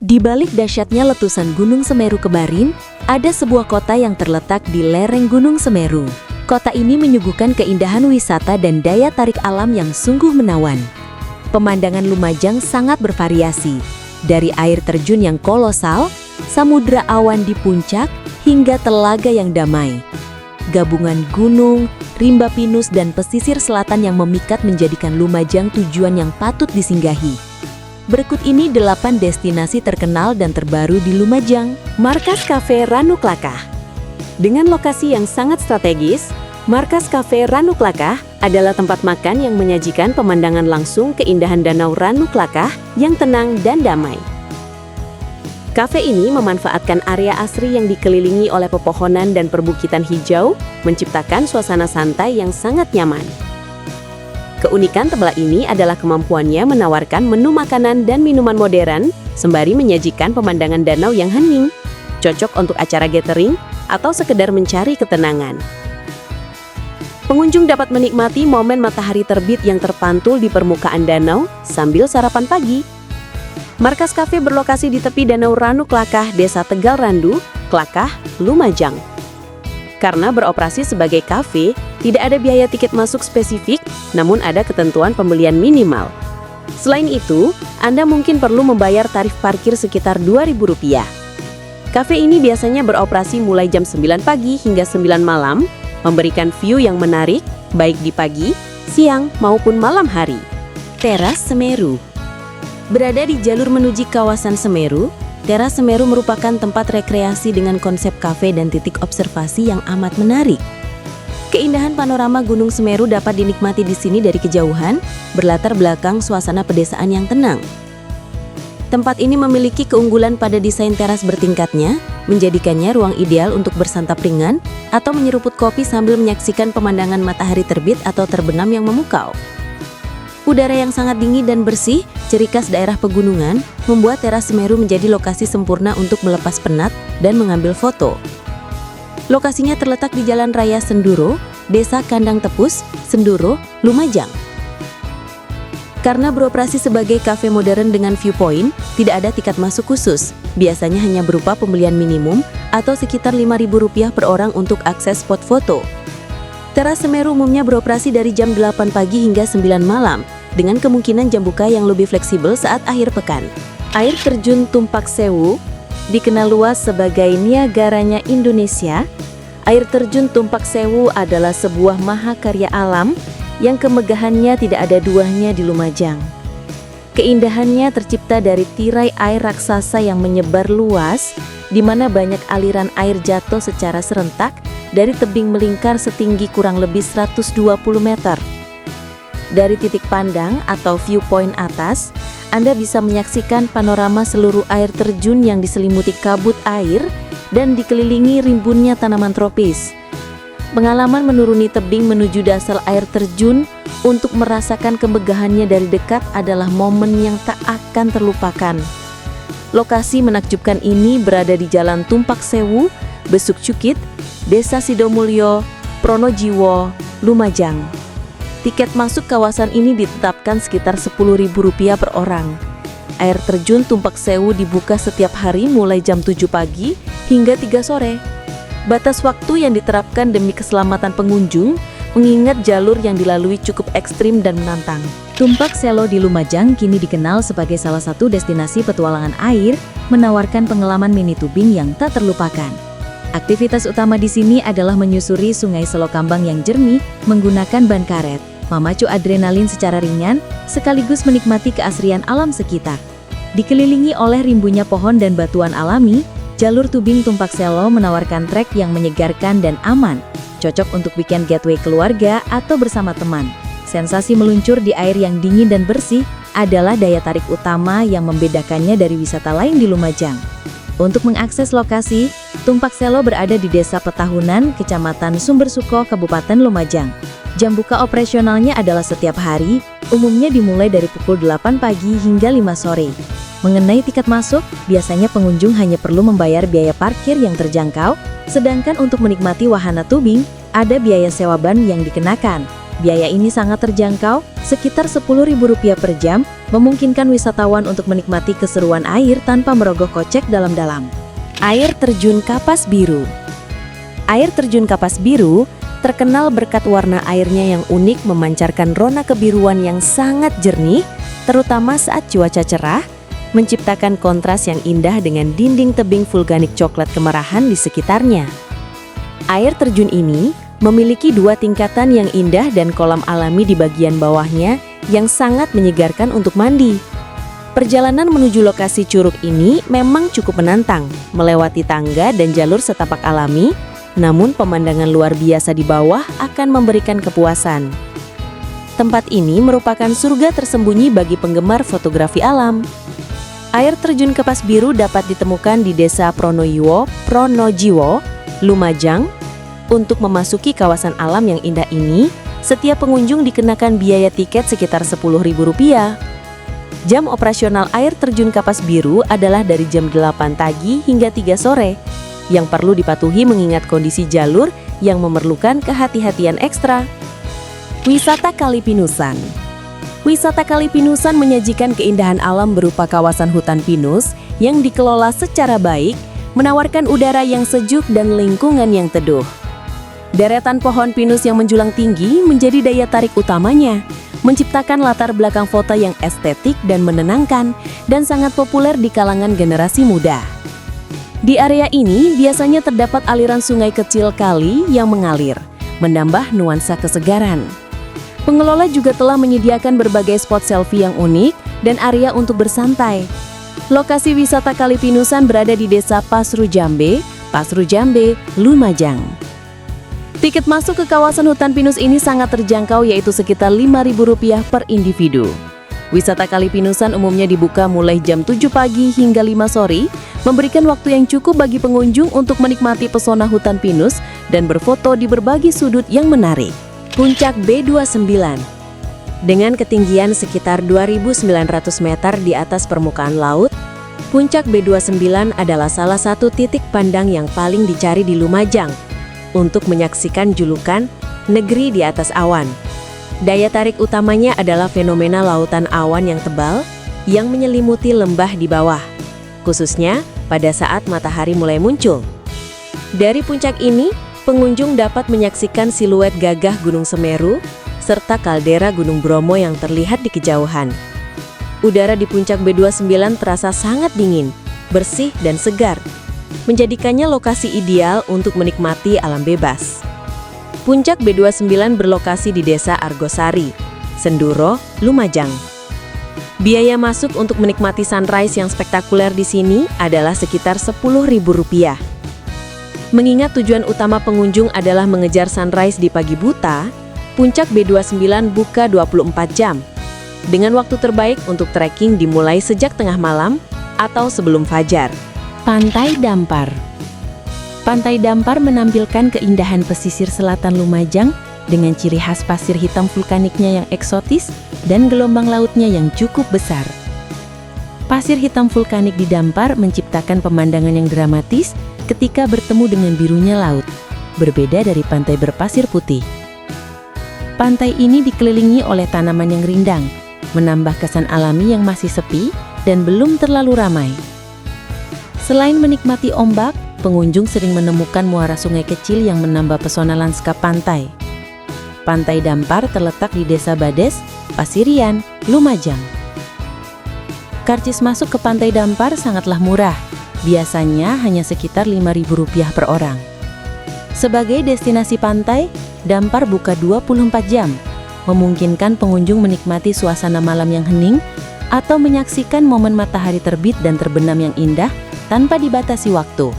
Di balik dahsyatnya letusan Gunung Semeru Kebarin, ada sebuah kota yang terletak di lereng Gunung Semeru. Kota ini menyuguhkan keindahan wisata dan daya tarik alam yang sungguh menawan. Pemandangan Lumajang sangat bervariasi, dari air terjun yang kolosal, samudra awan di puncak, hingga telaga yang damai. Gabungan gunung, rimba pinus, dan pesisir selatan yang memikat menjadikan Lumajang tujuan yang patut disinggahi. Berikut ini 8 destinasi terkenal dan terbaru di Lumajang. Markas Cafe Ranu Klakah. Dengan lokasi yang sangat strategis, Markas Cafe Ranu Klakah adalah tempat makan yang menyajikan pemandangan langsung keindahan Danau Ranu Klakah yang tenang dan damai. Kafe ini memanfaatkan area asri yang dikelilingi oleh pepohonan dan perbukitan hijau, menciptakan suasana santai yang sangat nyaman. Keunikan tempat ini adalah kemampuannya menawarkan menu makanan dan minuman modern, sembari menyajikan pemandangan danau yang hening, cocok untuk acara gathering atau sekedar mencari ketenangan. Pengunjung dapat menikmati momen matahari terbit yang terpantul di permukaan danau sambil sarapan pagi. Markas Cafe berlokasi di tepi Danau Ranu Klakah, Desa Tegal Randu, Klakah, Lumajang. Karena beroperasi sebagai kafe, tidak ada biaya tiket masuk spesifik, namun ada ketentuan pembelian minimal. Selain itu, Anda mungkin perlu membayar tarif parkir sekitar Rp2.000. Kafe ini biasanya beroperasi mulai jam 9 pagi hingga 9 malam, memberikan view yang menarik, baik di pagi, siang, maupun malam hari. Teras Semeru. Berada di jalur menuju kawasan Semeru, Teras Semeru merupakan tempat rekreasi dengan konsep kafe dan titik observasi yang amat menarik. Keindahan panorama Gunung Semeru dapat dinikmati di sini dari kejauhan, berlatar belakang suasana pedesaan yang tenang. Tempat ini memiliki keunggulan pada desain teras bertingkatnya, menjadikannya ruang ideal untuk bersantap ringan atau menyeruput kopi sambil menyaksikan pemandangan matahari terbit atau terbenam yang memukau. Udara yang sangat dingin dan bersih, ciri khas daerah pegunungan, membuat Teras Semeru menjadi lokasi sempurna untuk melepas penat dan mengambil foto. Lokasinya terletak di Jalan Raya Senduro, Desa Kandang Tepus, Senduro, Lumajang. Karena beroperasi sebagai kafe modern dengan viewpoint, tidak ada tiket masuk khusus. Biasanya hanya berupa pembelian minimum atau sekitar Rp5.000 per orang untuk akses spot foto. Teras Semeru umumnya beroperasi dari jam 8 pagi hingga 9 malam, dengan kemungkinan jam buka yang lebih fleksibel saat akhir pekan. Air terjun Tumpak Sewu dikenal luas sebagai Niagaranya Indonesia. Air terjun Tumpak Sewu adalah sebuah mahakarya alam yang kemegahannya tidak ada duanya di Lumajang. Keindahannya tercipta dari tirai air raksasa yang menyebar luas, di mana banyak aliran air jatuh secara serentak dari tebing melingkar setinggi kurang lebih 120 meter. Dari titik pandang atau viewpoint atas, Anda bisa menyaksikan panorama seluruh air terjun yang diselimuti kabut air dan dikelilingi rimbunnya tanaman tropis. Pengalaman menuruni tebing menuju dasar air terjun untuk merasakan kemegahannya dari dekat adalah momen yang tak akan terlupakan. Lokasi menakjubkan ini berada di Jalan Tumpak Sewu, Besuk Cukit, Desa Sidomulyo, Pronojiwo, Lumajang. Tiket masuk kawasan ini ditetapkan sekitar Rp10.000 per orang. Air terjun Tumpak Sewu dibuka setiap hari mulai jam 7 pagi hingga 3 sore. Batas waktu yang diterapkan demi keselamatan pengunjung, mengingat jalur yang dilalui cukup ekstrim dan menantang. Tumpak Selo di Lumajang kini dikenal sebagai salah satu destinasi petualangan air, menawarkan pengalaman mini tubing yang tak terlupakan. Aktivitas utama di sini adalah menyusuri Sungai Selokambang yang jernih menggunakan ban karet, memacu adrenalin secara ringan, sekaligus menikmati keasrian alam sekitar. Dikelilingi oleh rimbunya pohon dan batuan alami, jalur tubing Tumpak Selo menawarkan trek yang menyegarkan dan aman, cocok untuk weekend getaway keluarga atau bersama teman. Sensasi meluncur di air yang dingin dan bersih adalah daya tarik utama yang membedakannya dari wisata lain di Lumajang. Untuk mengakses lokasi, Tumpak Selo berada di Desa Petahunan, Kecamatan Sumbersuko, Kabupaten Lumajang. Jam buka operasionalnya adalah setiap hari, umumnya dimulai dari pukul 8 pagi hingga 5 sore. Mengenai tiket masuk, biasanya pengunjung hanya perlu membayar biaya parkir yang terjangkau, sedangkan untuk menikmati wahana tubing, ada biaya sewa ban yang dikenakan. Biaya ini sangat terjangkau, sekitar Rp10.000 per jam, memungkinkan wisatawan untuk menikmati keseruan air tanpa merogoh kocek dalam-dalam. Air terjun Kapas Biru. Air terjun Kapas Biru terkenal berkat warna airnya yang unik, memancarkan rona kebiruan yang sangat jernih, terutama saat cuaca cerah, menciptakan kontras yang indah dengan dinding tebing vulkanik coklat kemerahan di sekitarnya. Air terjun ini memiliki 2 tingkatan yang indah dan kolam alami di bagian bawahnya yang sangat menyegarkan untuk mandi. Perjalanan menuju lokasi curug ini memang cukup menantang, melewati tangga dan jalur setapak alami, namun pemandangan luar biasa di bawah akan memberikan kepuasan. Tempat ini merupakan surga tersembunyi bagi penggemar fotografi alam. Air terjun Kapas Biru dapat ditemukan di Desa Pronojiwo, Lumajang. Untuk memasuki kawasan alam yang indah ini, setiap pengunjung dikenakan biaya tiket sekitar Rp10.000. Jam operasional air terjun Kapas Biru adalah dari jam 8 pagi hingga 3 sore, yang perlu dipatuhi mengingat kondisi jalur yang memerlukan kehati-hatian ekstra. Wisata Kali Pinusan. Wisata Kali Pinusan menyajikan keindahan alam berupa kawasan hutan pinus yang dikelola secara baik, menawarkan udara yang sejuk dan lingkungan yang teduh. Deretan pohon pinus yang menjulang tinggi menjadi daya tarik utamanya, menciptakan latar belakang foto yang estetik dan menenangkan, dan sangat populer di kalangan generasi muda. Di area ini biasanya terdapat aliran sungai kecil kali yang mengalir, menambah nuansa kesegaran. Pengelola juga telah menyediakan berbagai spot selfie yang unik dan area untuk bersantai. Lokasi wisata Kali Pinusan berada di Desa Pasru Jambe, Lumajang. Tiket masuk ke kawasan hutan pinus ini sangat terjangkau, yaitu sekitar Rp5.000 per individu. Wisata Kali Pinusan umumnya dibuka mulai jam 7 pagi hingga 5 sore, memberikan waktu yang cukup bagi pengunjung untuk menikmati pesona hutan pinus dan berfoto di berbagai sudut yang menarik. Puncak B29. Dengan ketinggian sekitar 2.900 meter di atas permukaan laut, Puncak B29 adalah salah satu titik pandang yang paling dicari di Lumajang untuk menyaksikan julukan negeri di atas awan. Daya tarik utamanya adalah fenomena lautan awan yang tebal yang menyelimuti lembah di bawah, khususnya pada saat matahari mulai muncul. Dari puncak ini, pengunjung dapat menyaksikan siluet gagah Gunung Semeru serta kaldera Gunung Bromo yang terlihat di kejauhan. Udara di Puncak B29 terasa sangat dingin, bersih dan segar, menjadikannya lokasi ideal untuk menikmati alam bebas. Puncak B29 berlokasi di Desa Argosari, Senduro, Lumajang. Biaya masuk untuk menikmati sunrise yang spektakuler di sini adalah sekitar Rp10.000. Mengingat tujuan utama pengunjung adalah mengejar sunrise di pagi buta, Puncak B29 buka 24 jam. Dengan waktu terbaik untuk trekking dimulai sejak tengah malam atau sebelum fajar. Pantai Dampar. Pantai Dampar menampilkan keindahan pesisir selatan Lumajang dengan ciri khas pasir hitam vulkaniknya yang eksotis dan gelombang lautnya yang cukup besar. Pasir hitam vulkanik di Dampar menciptakan pemandangan yang dramatis ketika bertemu dengan birunya laut, berbeda dari pantai berpasir putih. Pantai ini dikelilingi oleh tanaman yang rindang, menambah kesan alami yang masih sepi dan belum terlalu ramai. Selain menikmati ombak, pengunjung sering menemukan muara sungai kecil yang menambah pesona lanskap pantai. Pantai Dampar terletak di Desa Bades, Pasirian, Lumajang. Karcis masuk ke Pantai Dampar sangatlah murah, biasanya hanya sekitar Rp5.000 per orang. Sebagai destinasi pantai, Dampar buka 24 jam, memungkinkan pengunjung menikmati suasana malam yang hening atau menyaksikan momen matahari terbit dan terbenam yang indah tanpa dibatasi waktu.